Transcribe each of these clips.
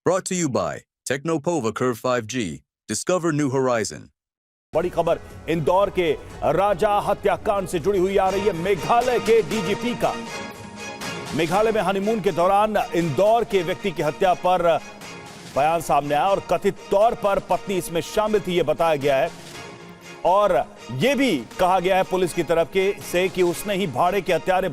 Brought to you by Technopova Curve 5G. Discover new horizon. बड़ी खबर इंदौर के राजा हत्याकांड से जुड़ी हुई आ रही है। मेघालय के डीजीपी का मेघालय में हनीमून के दौरान इंदौर के व्यक्ति की हत्या पर बयान सामने आया और कथित तौर पर पत्नी इसमें शामिल थी, यह बताया गया है। और यह भी कहा गया है पुलिस की तरफ से कि उसने ही भाड़े के हत्यारे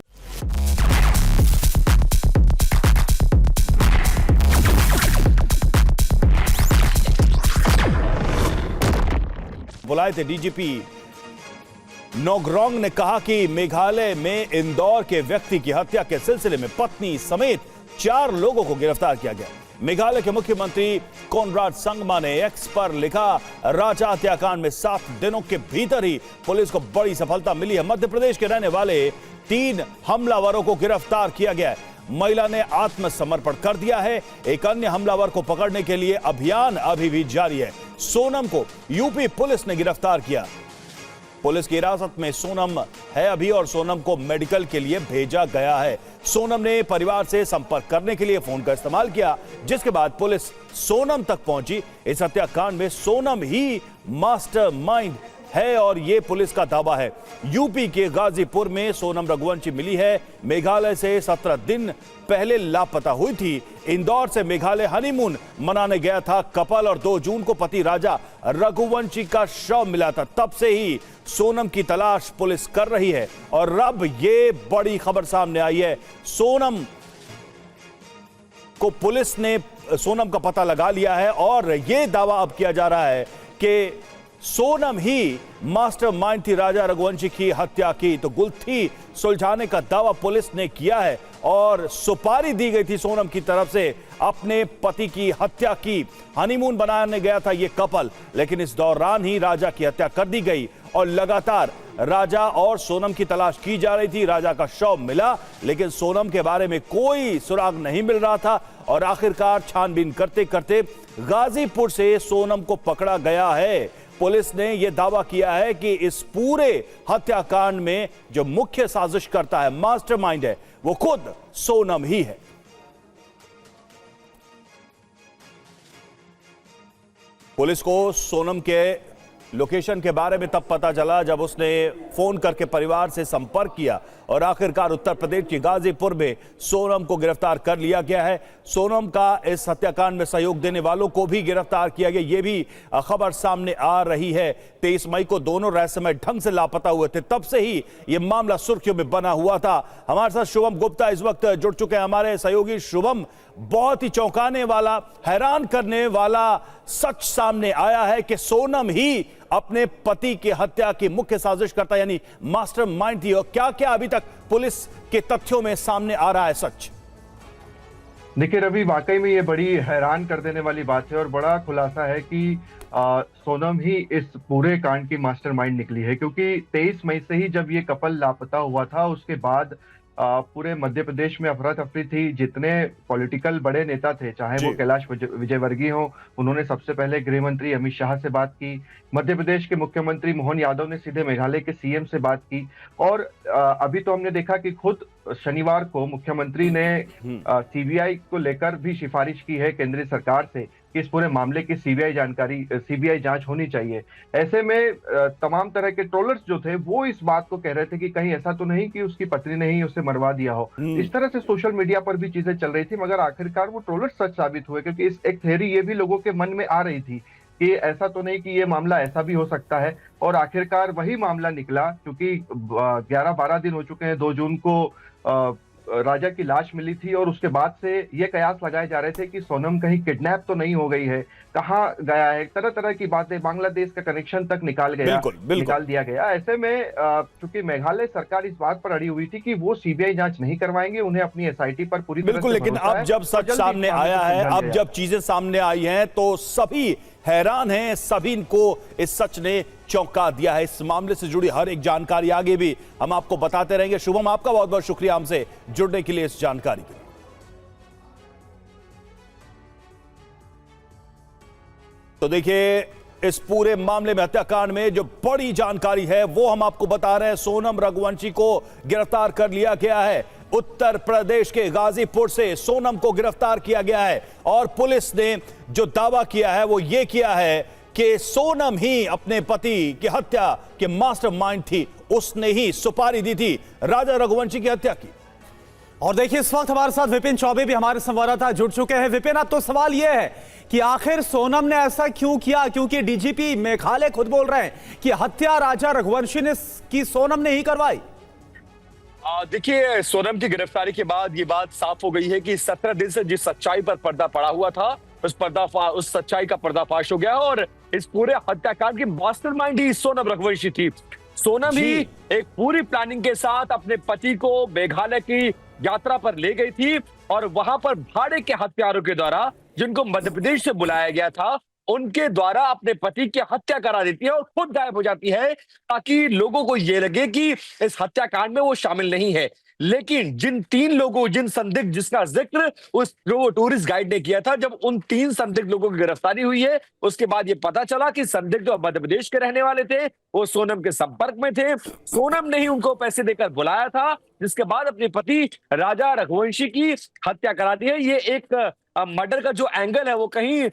बुलाए थे। डीजीपी नोगरोंग ने कहा कि मेघालय में इंदौर के व्यक्ति की हत्या के सिलसिले में पत्नी समेत 4 लोगों को गिरफ्तार किया गया। मेघालय के मुख्यमंत्री कोनराड संगमा ने एक्स पर लिखा, राजा हत्याकांड में 7 दिनों के भीतर ही पुलिस को बड़ी सफलता मिली है। मध्य प्रदेश के रहने वाले 3 हमलावरों को गिरफ्तार किया गया है। महिला ने आत्मसमर्पण कर दिया है। एक अन्य हमलावर को पकड़ने के लिए अभियान अभी भी जारी है। सोनम को यूपी पुलिस ने गिरफ्तार किया। पुलिस की हिरासत में सोनम है अभी और सोनम को मेडिकल के लिए भेजा गया है। सोनम ने परिवार से संपर्क करने के लिए फोन का इस्तेमाल किया, जिसके बाद पुलिस सोनम तक पहुंची। इस हत्याकांड में सोनम ही मास्टरमाइंड है और यह पुलिस का दावा है। यूपी के गाजीपुर में सोनम रघुवंशी मिली है। मेघालय से 17 दिन पहले लापता हुई थी। इंदौर से मेघालय हनीमून मनाने गया था कपल और 2 जून को पति राजा रघुवंशी का शव मिला था। तब से ही सोनम की तलाश पुलिस कर रही है और अब ये बड़ी खबर सामने आई है। सोनम को पुलिस ने सोनम का पता लगा लिया है और यह दावा अब किया जा रहा है कि सोनम ही मास्टरमाइंड थी राजा रघुवंशी की हत्या की। तो गुत्थी सुलझाने का दावा पुलिस ने किया है और सुपारी दी गई थी सोनम की तरफ से अपने पति की हत्या की। हनीमून बनाने गया था यह कपल, लेकिन इस दौरान ही राजा की हत्या कर दी गई और लगातार राजा और सोनम की तलाश की जा रही थी। राजा का शव मिला, लेकिन सोनम के बारे में कोई सुराग नहीं मिल रहा था और आखिरकार छानबीन करते करते गाजीपुर से सोनम को पकड़ा गया है। पुलिस ने यह दावा किया है कि इस पूरे हत्याकांड में जो मुख्य साजिश करता है, मास्टरमाइंड है, वो खुद सोनम ही है। पुलिस को सोनम के लोकेशन के बारे में तब पता चला जब उसने फोन करके परिवार से संपर्क किया और आखिरकार उत्तर प्रदेश के गाजीपुर में सोनम को गिरफ्तार कर लिया गया है। सोनम का इस हत्याकांड में सहयोग देने वालों को भी गिरफ्तार किया गया, ये भी खबर सामने आ रही है। 23 मई को दोनों रहस्यमय ढंग से लापता हुए थे, तब से ही यह मामला सुर्खियों में बना हुआ था। हमारे साथ शुभम गुप्ता इस वक्त जुड़ चुके हैं, हमारे सहयोगी। शुभम, बहुत ही चौंकाने वाला, हैरान करने वाला सच सामने आया है कि सोनम ही अपने पति की हत्या की मुख्य साजिश करता यानी मास्टरमाइंड थी। और क्या क्या अभी तक पुलिस के तथ्यों में सामने आ रहा है सच? देखिए रवि, वाकई में ये बड़ी हैरान कर देने वाली बात है और बड़ा खुलासा है कि सोनम ही इस पूरे कांड की मास्टरमाइंड निकली है। क्योंकि 23 मई से ही जब ये कपल लापता हुआ था, उसके बाद पूरे मध्य प्रदेश में अफरा तफरी थी। जितने पॉलिटिकल बड़े नेता थे, चाहे वो कैलाश विजयवर्गीय हो, उन्होंने सबसे पहले गृह मंत्री अमित शाह से बात की। मध्य प्रदेश के मुख्यमंत्री मोहन यादव ने सीधे मेघालय के सीएम से बात की। और अभी तो हमने देखा कि खुद शनिवार को मुख्यमंत्री ने सीबीआई को लेकर भी सिफारिश की है केंद्रीय सरकार से कि इस पूरे मामले की सीबीआई जांच होनी चाहिए। ऐसे में तमाम तरह के ट्रोलर्स जो थे वो इस बात को कह रहे थे कि कहीं ऐसा तो नहीं कि उसकी पत्नी ने ही उसे मरवा दिया हो। इस तरह से सोशल मीडिया पर भी चीजें चल रही थी, मगर आखिरकार वो ट्रोलर्स सच साबित हुए। क्योंकि इस एक थ्योरी ये भी लोगों के मन में आ रही थी कि ऐसा तो नहीं कि ये मामला ऐसा भी हो सकता है, और आखिरकार वही मामला निकला। क्योंकि 11-12 दिन हो चुके हैं, 2 जून को राजा की लाश मिली थी और उसके बाद से ये कयास लगाए जा रहे थे कि सोनम कहीं किडनैप तो नहीं हो गई है, कहाँ गया है, तरह तरह की बातें, बांग्लादेश का कनेक्शन तक निकाल दिया गया। ऐसे में चूंकि मेघालय सरकार इस बात पर अड़ी हुई थी कि वो सीबीआई जांच नहीं करवाएंगे, उन्हें अपनी एसआईटी पर पूरी तरह से लेकिन अब जब सच सामने आया है, अब जब चीजें सामने आई हैं, तो सभी हैरान हैं, सभी को इस सच ने चौंका दिया है। इस मामले से जुड़ी हर एक जानकारी आगे भी हम आपको बताते रहेंगे। शुभम, आपका बहुत बहुत शुक्रिया हमसे जुड़ने के लिए, इस जानकारी के लिए। तो देखिए, इस पूरे मामले में, हत्याकांड में जो बड़ी जानकारी है वो हम आपको बता रहे हैं। सोनम रघुवंशी को गिरफ्तार कर लिया गया है। उत्तर प्रदेश के गाजीपुर से सोनम को गिरफ्तार किया गया है और पुलिस ने जो दावा किया है वो ये किया है कि सोनम ही अपने पति की हत्या के मास्टरमाइंड थी, उसने ही सुपारी दी थी राजा रघुवंशी की हत्या की। और देखिए इस वक्त हमारे साथ विपिन चौबे भी हमारे संवाददाता जुड़ चुके हैं। विपिन, अब तो सवाल यह है कि आखिर सोनम ने ऐसा क्यों किया, क्योंकि डीजीपी मेघालय खुद बोल रहे हैं कि हत्या राजा रघुवंशी ने की सोनम ने ही करवाई। देखिए, सोनम की गिरफ्तारी के बाद ये बात साफ हो गई है कि 17 दिन से जिस सच्चाई पर पर्दा पड़ा हुआ था उस सच्चाई का पर्दाफाश हो गया और इस पूरे हत्याकांड की मास्टरमाइंड ही सोनम रघुवंशी थी। सोनम ही एक पूरी प्लानिंग के साथ अपने पति को मेघालय की यात्रा पर ले गई थी और वहां पर भाड़े के हत्यारों के द्वारा, जिनको मध्य प्रदेश से बुलाया गया था, उनके द्वारा अपने पति की हत्या करा देती है और खुद गायब हो जाती है ताकि लोगों को यह लगे कि इस हत्याकांड में वो शामिल नहीं है। लेकिन जिन संदिग्ध जिसका जिक्र उस जो टूरिस्ट गाइड ने किया था, जब उन 3 संदिग्ध लोगों की गिरफ्तारी हुई है, उसके बाद ये पता चला कि संदिग्ध जो मध्य प्रदेश के रहने वाले थे वो सोनम के संपर्क में थे। सोनम ने ही उनको पैसे देकर बुलाया था, जिसके बाद अपने पति राजा रघुवंशी की हत्या कराती है। ये एक मर्डर का जो एंगल है वो कहीं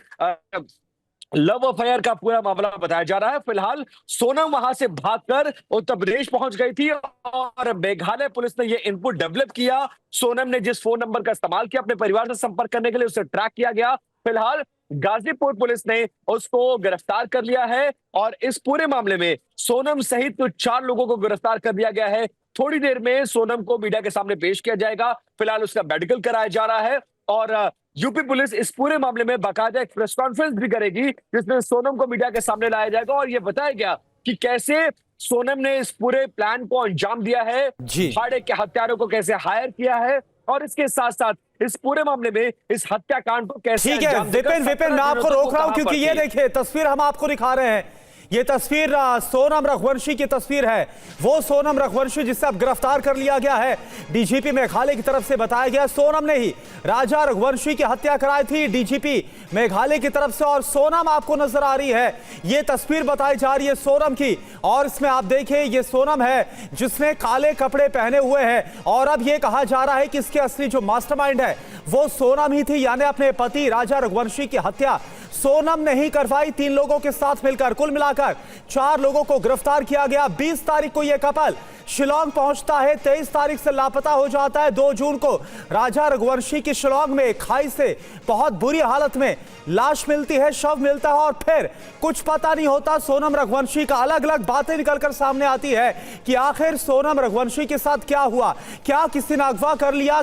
लव अफेयर का पूरा मामला बताया जा रहा है। फिलहाल सोनम वहां से भागकर उत्तर प्रदेश पहुंच गई थी और मेघालय पुलिस ने यह इनपुट डेवलप किया। सोनम ने जिस फोन नंबर का इस्तेमाल किया अपने परिवार से संपर्क करने के लिए, उसे ट्रैक किया गया। फिलहाल गाजीपुर पुलिस ने उसको गिरफ्तार कर लिया है और इस पूरे मामले में सोनम सहित 4 लोगों को गिरफ्तार कर लिया गया है। थोड़ी देर में सोनम को मीडिया के सामने पेश किया जाएगा। फिलहाल उसका मेडिकल कराया जा रहा है और यूपी पुलिस इस पूरे मामले में बाकायदा एक प्रेस कॉन्फ्रेंस भी करेगी, जिसमें सोनम को मीडिया के सामने लाया जाएगा और यह बताया गया कि कैसे सोनम ने इस पूरे प्लान को अंजाम दिया है, भाड़े के हत्यारों को कैसे हायर किया है और इसके साथ साथ इस पूरे मामले में इस हत्याकांड को कैसे ठीक है विपिन मैं आपको रोक रहा हूं क्योंकि ये देखिए तस्वीर हम आपको दिखा रहे हैं। ये तस्वीर सोनम रघुवंशी की तस्वीर है, वो सोनम रघुवंशी जिसे अब गिरफ्तार कर लिया गया है। डीजीपी मेघालय की तरफ से बताया गया सोनम ने ही राजा रघुवंशी की हत्या कराई थी, डीजीपी मेघालय की तरफ से। और सोनम आपको नजर आ रही है, ये तस्वीर बताई जा रही है सोनम की और इसमें आप देखिए ये सोनम है जिसने काले कपड़े पहने हुए हैं और अब ये कहा जा रहा है कि इसके असली जो मास्टरमाइंड है वो सोनम ही थी, यानी अपने पति राजा रघुवंशी की हत्या सोनम ने ही करवाई 3 लोगों के साथ मिलकर। कुल मिलाकर 4 लोगों को गिरफ्तार किया गया। 20 तारीख को यह कपल शिलांग पहुंचता है, 23 तारीख से लापता हो जाता है। 2 जून को राजा रघुवंशी की शिलांग में खाई से बहुत बुरी हालत में लाश मिलती है, शव मिलता है और फिर कुछ पता नहीं होता। सोनम रघुवंशी का अलग अलग बातें निकलकर सामने आती है कि आखिर सोनम रघुवंशी के साथ क्या हुआ, क्या किसी ने अगवा कर लिया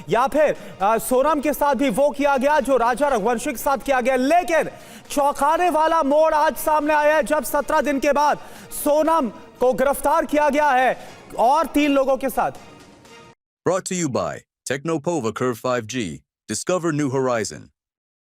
या फिर सोनम के साथ भी वो किया गया जो राजा रघुवंशी के साथ किया गया। लेकिन चौंकाने वाला मोड़ आज सामने आया है जब 17 दिन के बाद सोनम को गिरफ्तार किया गया है और 3 लोगों के साथ। Brought to you by Technopova Curve 5G. Discover new horizon.